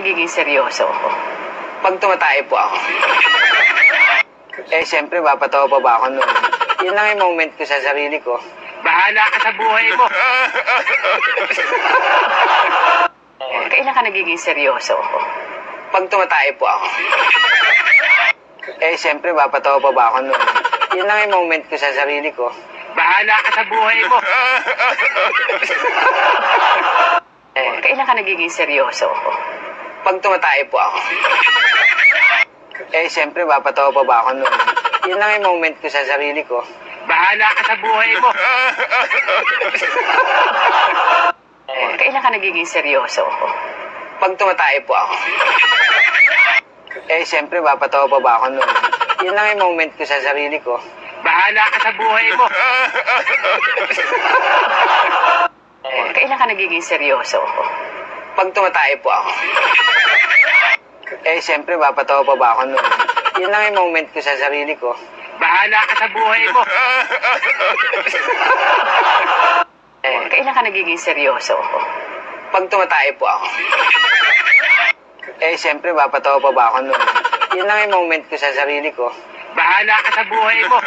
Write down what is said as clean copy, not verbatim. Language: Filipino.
Nagiging seryoso ako. Pag tumatay po ako. Siyempre, mapatawa pa ba ako nun? Yun lang yung moment ko sa sarili ko. Bahala ka sa buhay mo. Kailan ka nagiging seryoso ako? Pag tumatay po ako. Siyempre, mapatawa pa ba ako nun? Yun lang yung moment ko sa sarili ko. Bahala ka sa buhay mo. Kailan ka nagiging seryoso ako? Pag tumatay po ako. Siyempre, mapatawa pa ba ako nun? Yun lang yung moment ko sa sarili ko. Bahala ka sa buhay mo. Kailan ka nagiging seryoso ako? Pag tumatay po ako. Siyempre, mapatawa pa ba ako nun? Yun lang yung moment ko sa sarili ko. Bahala ka sa buhay mo. Kailan ka nagiging seryoso ako? Pag tumatay po ako. Siyempre, mapatawa pa ba ako nun? Yun lang yung moment ko sa sarili ko. Bahala ka sa buhay mo. Kailan ka nagiging seryoso ako? Pag tumatay po ako. Siyempre, mapatawa pa ba ako nun? Yun lang yung moment ko sa sarili ko. Bahala ka sa buhay mo.